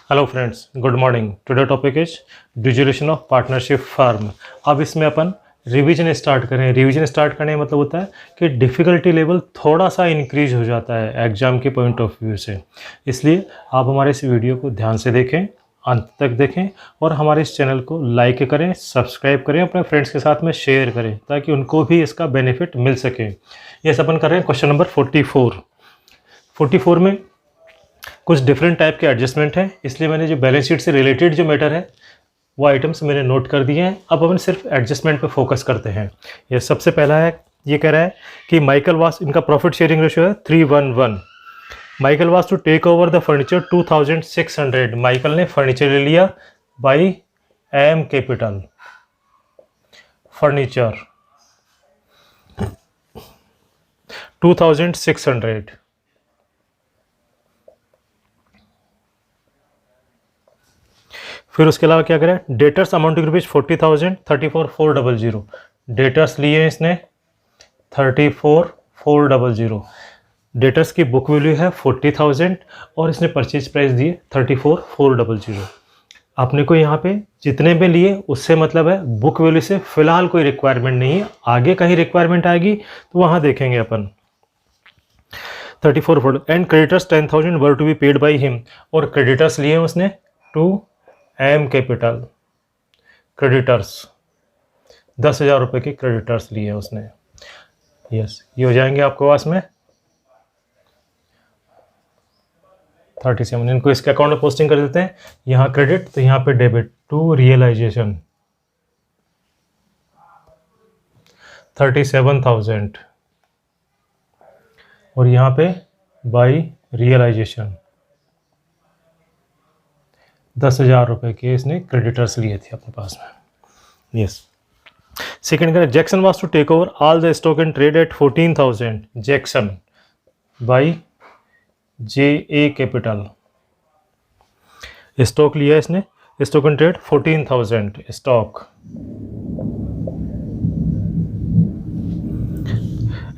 Hello friends, good morning. Today topic is duration of partnership firm. अब इसमें अपन revision start करें। Revision start करने का मतलब होता है कि डिफ़िकल्टी लेवल थोड़ा सा इंक्रीज हो जाता है एग्ज़ाम के पॉइंट ऑफ व्यू से। इसलिए आप हमारे इस वीडियो को ध्यान से देखें, अंत तक देखें और हमारे इस चैनल को लाइक करें, सब्सक्राइब करें, अपने फ्रेंड्स के साथ में शेयर करें ताकि उनको भी इसका बेनिफिट मिल सके। यस, अपन कर रहे हैं क्वेश्चन नंबर 44 में कुछ डिफरेंट टाइप के एडजस्टमेंट हैं, इसलिए मैंने जो बैलेंस शीट से रिलेटेड जो मैटर है वो आइटम्स मैंने नोट कर दिए हैं। अब अपन सिर्फ एडजस्टमेंट पे फोकस करते हैं। ये सबसे पहला है, ये कह रहा है कि माइकल वास, इनका प्रॉफिट शेयरिंग रेशियो है 3:1। Michael was to take over the furniture 2600। Michael ने फर्नीचर ले लिया बाई एम कैपिटल। फर्नीचर 2600। फिर उसके अलावा क्या करें, डेटर्स अमाउंटिंग रुपीज 40,000, 34,400। डेटर्स लिए इसने 34,400। डेटर्स की बुक वैल्यू है 40,000 और इसने परचेज प्राइस दिए 34,400। आपने को यहाँ पे जितने भी लिए उससे मतलब है बुक वैल्यू से फिलहाल कोई रिक्वायरमेंट नहीं है, आगे कहीं रिक्वायरमेंट आएगी तो वहाँ देखेंगे अपन। 34,400 and creditors 10,000 were to be paid by him. और क्रेडिटर्स लिए उसने टू एम कैपिटल। क्रेडिटर्स 10,000 रुपये के क्रेडिटर्स लिए उसने। यस, ये हो जाएंगे आपके पास में 37। इनको इसके अकाउंट में पोस्टिंग कर देते हैं, यहाँ क्रेडिट तो यहाँ पे डेबिट टू रियलाइजेशन 37,000 और यहाँ पे बाई रियलाइजेशन 10,000 रुपये के इसने क्रेडिटर्स लिए थे अपने पास में। यस, सेकेंड करें, Jackson was to take over all the stock and trade at 14,000। Jackson by J A capital. Stock लिया इसने, stock and trade 14,000 stock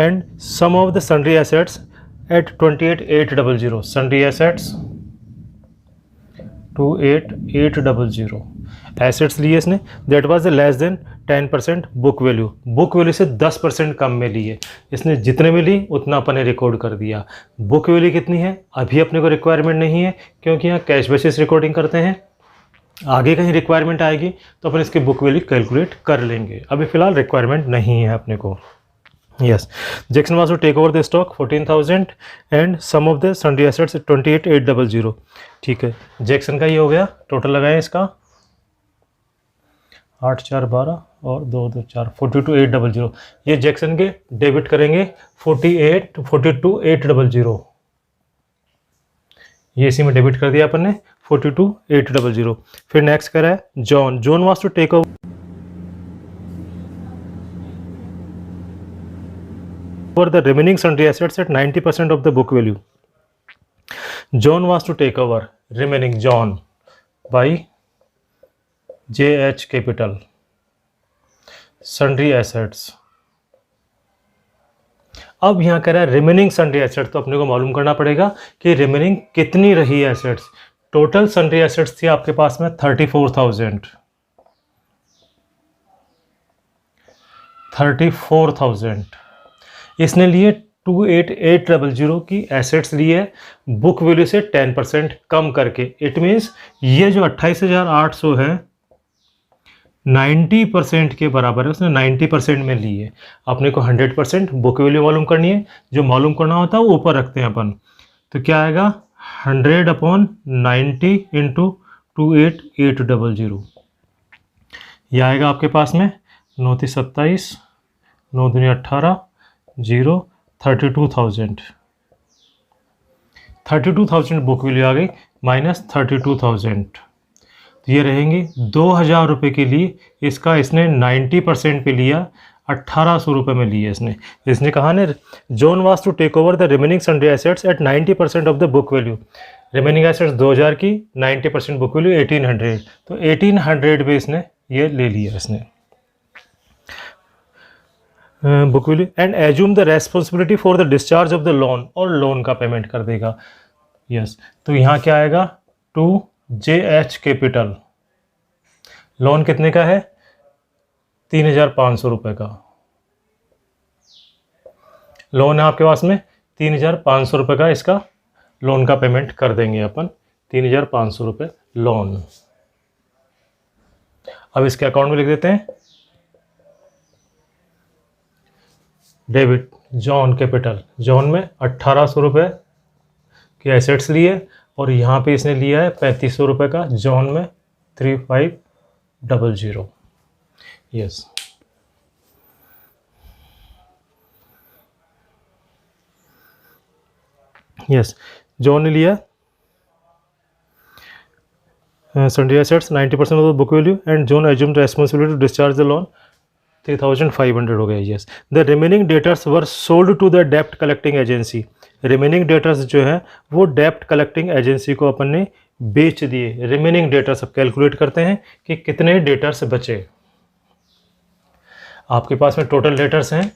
and some of the sundry assets at 28,800। Sundry assets 28,800 assets लिए इसने, that was less than 10% book value. Book value से 10% कम में लिए इसने। जितने में ली उतना अपने रिकॉर्ड कर दिया। बुक वैल्यू कितनी है अभी अपने को रिक्वायरमेंट नहीं है, क्योंकि यहाँ कैश बेसिस रिकॉर्डिंग करते हैं। आगे कहीं रिक्वायरमेंट आएगी तो अपन इसकी बुक वैल्यू कैलकुलेट कर लेंगे, अभी फिलहाल रिक्वायरमेंट नहीं है अपने को। Yes, Jackson was to take over the stock 14,000 and some of the sundry assets 28,800। ठीक है, जैक्सन का ये हो गया। टोटल लगाएं इसका 8 4 12 और 2 2 4 42,800। ये जैक्सन के डेबिट करेंगे 42,800। ये इसी में डेबिट कर दिया अपन ने 42,800। फिर नेक्स्ट करा है John. John was to take over the remaining sundry assets at 90% of the book value. John was to take over remaining John by JH Capital sundry assets. अब यहाँ कह रहा है रिमेनिंग सन्ड्री एसेट्स, तो अपने को मालूम करना पड़ेगा कि रिमेनिंग कितनी रही है एसेट्स। टोटल सन्ड्री एसेट्स थी आपके पास में 34,000। इसने लिए 28,800 की एसेट्स लिए बुक वैल्यू से 10% कम करके। इट मीन्स ये जो 28,800 है 90% के बराबर है, उसने 90% में लिए। अपने को 100% बुक वैल्यू मालूम करनी है, जो मालूम करना होता है वो ऊपर रखते हैं अपन। तो क्या आएगा 100/90 इंटू 28,800। यह आएगा आपके पास में 9 3 27 9 दूनी 18 0 32,000 बुक वैल्यू आ गई माइनस 32,000। तो ये रहेंगी 2,000 रुपये के लिए। इसका इसने 90% पे लिया, 1,800 रुपये में लिए इसने कहा ना, John was to take over the remaining sundry assets at 90% of the book value. Remaining assets 2,000 की, 90% बुक वैल्यू 1,800, तो 1,800 पे इसने ये ले लिया इसने book value and assume the responsibility for the discharge of the loan, और लोन का पेमेंट कर देगा। यस, तो यहाँ क्या आएगा 2 JH कैपिटल, लोन कितने का है? 3,500 रुपये का लोन है आपके पास में, 3,500 रुपये का इसका लोन का पेमेंट कर देंगे अपन, 3,500 रुपये लोन। अब इसके अकाउंट में लिख देते हैं डेबिट जॉन कैपिटल, जॉन में 1,800 रुपये के एसेट्स लिए और यहाँ पे इसने लिया है 3,500 रुपये का, जॉन में 3,500। यस, यस, जॉन ने लिया sundry assets 90% of the book value and John assumed responsibility to discharge the loan, 3,500 हो गया। Yes, the remaining debtors were sold to the डेप्ट कलेक्टिंग एजेंसी, रिमेनिंग डेटर्स जो है वो डेप्ट कलेक्टिंग एजेंसी को अपन ने बेच दिए। रिमेनिंग डेटर्स अब कैलकुलेट करते हैं कि कितने डेटर्स बचे। आपके पास में टोटल डेटर्स हैं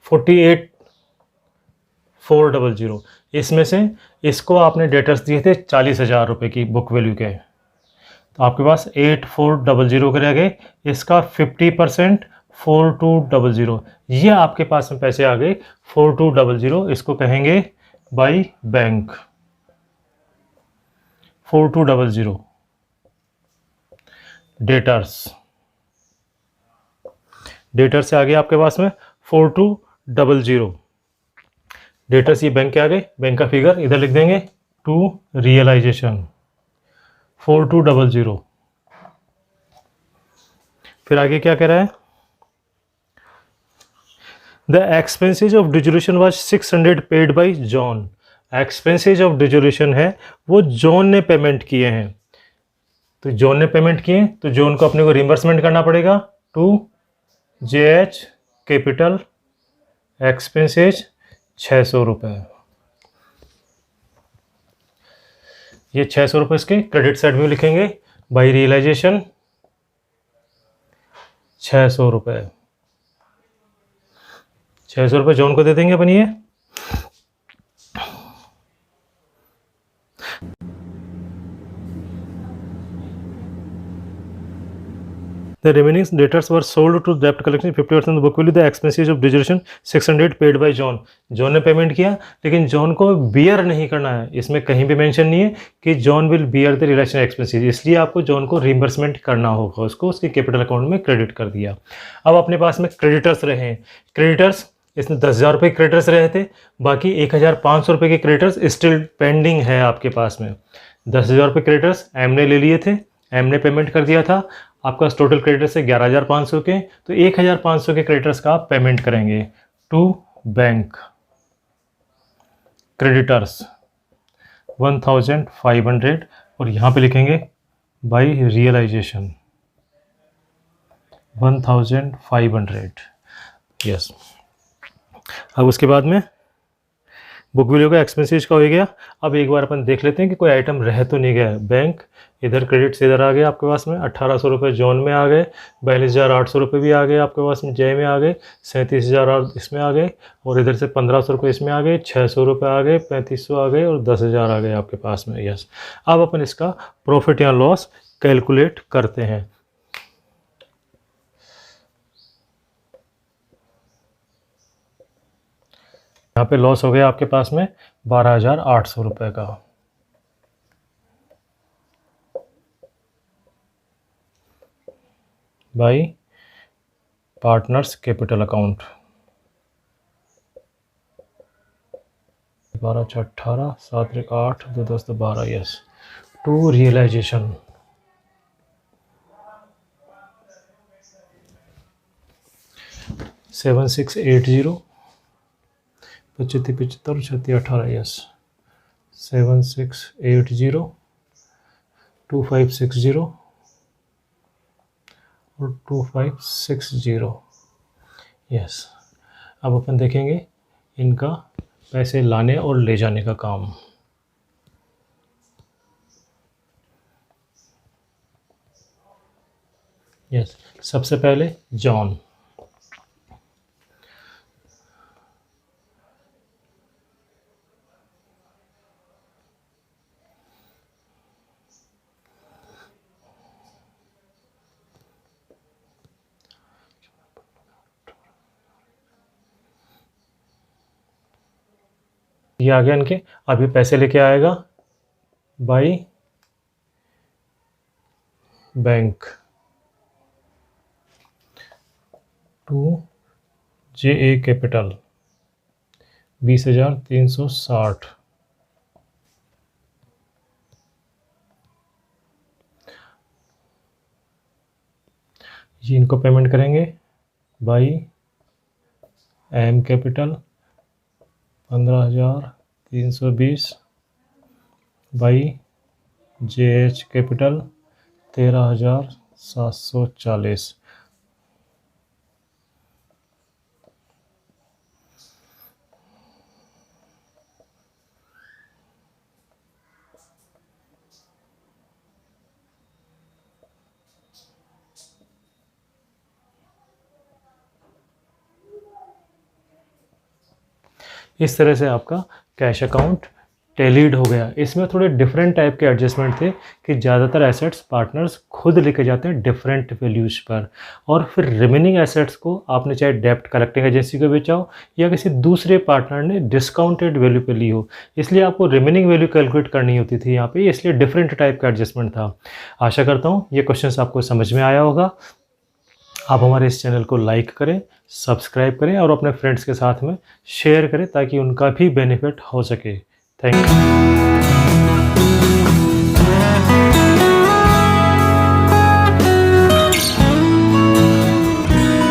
48,400, इसमें से इसको आपने डेटर्स दिए थे 40,000 रुपये की बुक वैल्यू के, तो आपके पास 8,400 के रह गए, इसका 50% 4,200, ये आपके पास में पैसे आ गए 4,200, इसको कहेंगे बाई बैंक 4,200 डेटर्स, डेटर से आ गया आपके पास में 4,200 डेटर्स, ये बैंक के आ गए, बैंक का फिगर इधर लिख देंगे टू रियलाइजेशन 4,200। फिर आगे क्या कह रहा है? The expenses of dissolution was 600 paid by John, expenses of dissolution है वो जॉन ने पेमेंट किए हैं, तो जॉन ने पेमेंट किए तो जॉन को अपने को रिम्बर्समेंट करना पड़ेगा टू JH कैपिटल, एक्सपेंसेज 600 रुपये, ये 600 रुपये इसके क्रेडिट साइड में लिखेंगे, बाई रियलाइजेशन 600 रुपये, 600 रुपये जॉन को दे देंगे अपन। ये The remaining debtors were sold to debt collection 50% of the book value, the expenses of dissolution 600 paid by John, John ने पेमेंट किया लेकिन जॉन को बियर नहीं करना है, इसमें कहीं भी मेंशन नहीं है कि John will bear the realisation expenses, इसलिए आपको जॉन को रिम्बर्समेंट करना होगा, उसको उसके कैपिटल अकाउंट में क्रेडिट कर दिया। अब अपने पास में क्रेडिटर्स रहे हैं, क्रेडिटर्स इसमें 10,000 रुपये क्रेडिटर्स रहे थे, बाकी 1,500 रुपये के क्रेडिटर्स स्टिल पेंडिंग है आपके पास में। 10,000 रुपये क्रेडिटर्स एम ने ले लिए थे, एम ने पेमेंट कर दिया था, आपका टोटल क्रेडिटर्स है 11,500 के, तो 1,500 के क्रेडिटर्स का आप पेमेंट करेंगे टू बैंक क्रेडिटर्स 1,500 और यहाँ पे लिखेंगे बाई रियलाइजेशन 1,500। यस, अब उसके बाद में बुक वैल्यू का एक्सपेंसेज का हो गया। अब एक बार अपन देख लेते हैं कि कोई आइटम रह तो नहीं गया। बैंक इधर क्रेडिट से इधर आ गए आपके पास में, 1,800 रुपये जॉन में आ गए, 42,800 रुपये भी आ गए आपके पास में, जय में आ गए, 37,000 इसमें आ गए और इधर से 1,500 रुपये इसमें आ गए, 600 रुपये आ गए, 3,500 आ गए और 10,000 आ गए आपके पास में। यस, अब अपन इसका प्रॉफिट या लॉस कैलकुलेट करते हैं। यहाँ पे लॉस हो गया आपके पास में 12,800 रुपये का। By partners capital account 12 × 18 7 × 8 2 10 12। Yes, to realisation 7,680 75 75 36 18। Yes, 7,680 2,560 और 2,560। यस, अब अपन देखेंगे इनका पैसे लाने और ले जाने का काम। यस, सबसे पहले जॉन, ये आ गया इनके। अब ये पैसे लेके आएगा by bank to JA capital 20,360। ये इनको पेमेंट करेंगे by M capital 15,320 by JH capital 13,740। इस तरह से आपका कैश अकाउंट टैलीड हो गया। इसमें थोड़े डिफरेंट टाइप के एडजस्टमेंट थे कि ज़्यादातर एसेट्स पार्टनर्स खुद लेके जाते हैं डिफरेंट वैल्यूज़ पर, और फिर रिमेनिंग एसेट्स को आपने चाहे डेप्ट कलेक्टिंग एजेंसी को बेचा हो या किसी दूसरे पार्टनर ने डिस्काउंटेड वैल्यू पे ली हो, इसलिए आपको रिमेनिंग वैल्यू कैलकुलेट करनी होती थी यहाँ पे, इसलिए डिफरेंट टाइप का एडजस्टमेंट था। आशा करता हूँ ये क्वेश्चन आपको समझ में आया होगा। आप हमारे इस चैनल को लाइक करें, सब्सक्राइब करें और अपने फ्रेंड्स के साथ में शेयर करें ताकि उनका भी बेनिफिट हो सके। Thank you.